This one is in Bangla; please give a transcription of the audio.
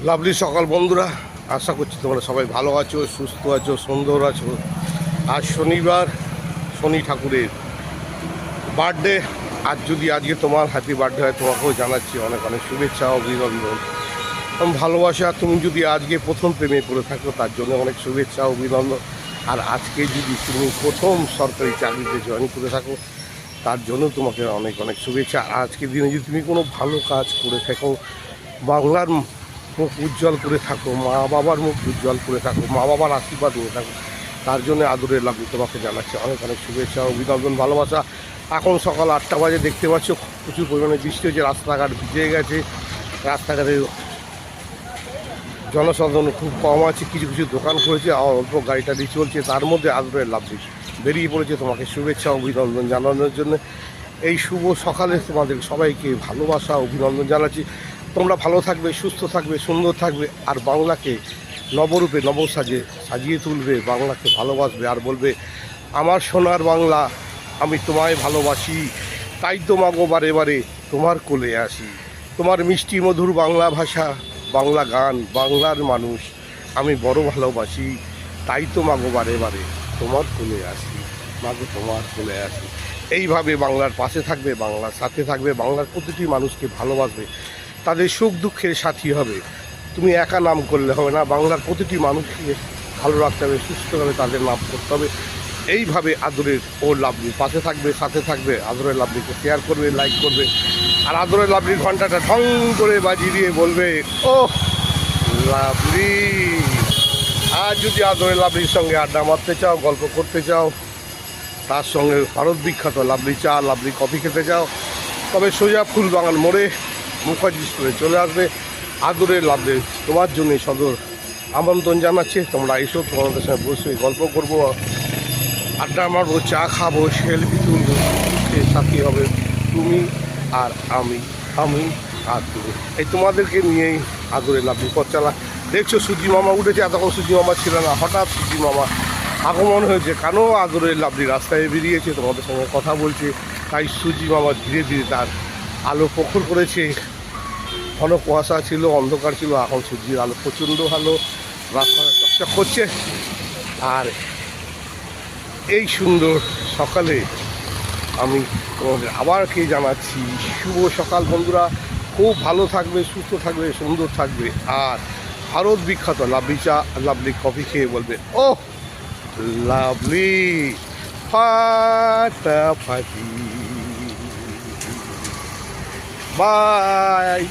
লাভলি সকাল বন্ধুরা, আশা করছি তোমরা সবাই ভালো আছো, সুস্থ আছো, সুন্দর আছো। আজ শনিবার, শনি ঠাকুরের বার্থডে। আজ যদি আজকে তোমার হ্যাপি বার্থডে হয়, তোমাকেও জানাচ্ছি অনেক অনেক শুভেচ্ছা, অভিনন্দন, ভালোবাসা। তুমি যদি আজকে প্রথম প্রেমে পড়ে থাকো, তার জন্য অনেক শুভেচ্ছা, অভিনন্দন। আর আজকে যদি তুমি প্রথম সরকারি চাকরিতে জয়েন করে থাকো, তার জন্য তোমাকে অনেক অনেক শুভেচ্ছা। আজকের দিনে যদি তুমি কোনো ভালো কাজ করে থাকো, বাংলার মুখ উজ্জ্বল করে থাকো, মা বাবার মুখ উজ্জ্বল করে থাকো, মা বাবার আশীর্বাদ নিয়ে থাকো, তার জন্য আদরের লাভ তোমাকে জানাচ্ছি অনেক অনেক শুভেচ্ছা, অভিনন্দন, ভালোবাসা। এখন সকাল 8টা বাজে, দেখতে পাচ্ছ প্রচুর পরিমাণে বৃষ্টি হচ্ছে, রাস্তাঘাট ভিজে গেছে, রাস্তাঘাটে জনসাধারণ খুব কম আছে, কিছু কিছু দোকান করেছে, আর অল্প গাড়ি টাড়ি চলছে, তার মধ্যে আদরের লাভ বেরিয়ে পড়েছে তোমাকে শুভেচ্ছা, অভিনন্দন জানানোর জন্য। এই শুভ সকালে তোমাদের সবাইকে ভালোবাসা, অভিনন্দন জানাচ্ছি। তোমরা ভালো থাকবে, সুস্থ থাকবে, সুন্দর থাকবে, আর বাংলাকে নবরূপে নবসাজে সাজিয়ে তুলবে, বাংলাকে ভালোবাসবে, আর বলবে আমার সোনার বাংলা, আমি তোমায় ভালোবাসি, তাই তো মাগো বারে বারে তোমার কোলে আসি। তোমার মিষ্টি মধুর বাংলা ভাষা, বাংলা গান, বাংলার মানুষ আমি বড় ভালোবাসি, তাই তো মাগো বারে বারে তোমার কোলে আসি, মাগো তোমার কোলে আসি। এইভাবে বাংলার পাশে থাকবে, বাংলার সাথে থাকবে, বাংলার প্রতিটি মানুষকে ভালোবাসবে, তাদের সুখ দুঃখের সাথী হবে। তুমি একা নাম করলে হবে না, বাংলার প্রতিটি মানুষকে ভালো রাখতে হবে, সুস্থভাবে তাদের নাম করতে হবে। এইভাবে আদরের ও লাভলি পাশে থাকবে, সাথে থাকবে, আদরের লাভলিকে শেয়ার করবে, লাইক করবে, আর আদরের লাভলির ঘন্টাটা ঢং করে বাজিয়ে দিয়ে বলবে ও লাভলি। আর যদি আদরের লাভলির সঙ্গে আড্ডা মারতে চাও, গল্প করতে চাও, তার সঙ্গে ভারত বিখ্যাত লাভলি চা, লাভলি কফি খেতে চাও, তবে সোজা ফুলবাগান মোড়ে মুখার্জি স্টোরে চলে আসবে। আদরের লাভলি তোমার জন্য সদর আমন্ত্রণ জানাচ্ছে। তোমরা এসো, তোমাদের সঙ্গে বসে গল্প করবো, আড্ডা মারবো, চা খাবো, সেলফি তুলবো, সাথী হবে তুমি আর আমি, আমি আর তুমি। এই তোমাদেরকে নিয়েই আদরের লাভলি পথ চালা। দেখছো সূর্যি মামা উঠেছে, এতক্ষণ সূর্যি মামা ছিল না, হঠাৎ সূর্যি মামা আগমন হয়েছে, কেন আদরের লাভলি রাস্তায় বেরিয়েছে, তোমাদের সঙ্গে কথা বলছে, তাই সূর্যি মামা ধীরে ধীরে তার আলো প্রখর করেছে। ঘন কুয়াশা ছিল, অন্ধকার ছিল, এখন সূর্যের আলো প্রচণ্ড ভালো, রাস্তাটা চকচক করছে। আর এই সুন্দর সকালে আমি তোমাদের আবার কে জানাচ্ছি শুভ সকাল বন্ধুরা। খুব ভালো থাকবে, সুস্থ থাকবে, সুন্দর থাকবে, আর ভারত বিখ্যাত লাভলি চা, লাভলি কফি খেয়ে বলবে ও লাভলি ফাটাফাটি। বাই।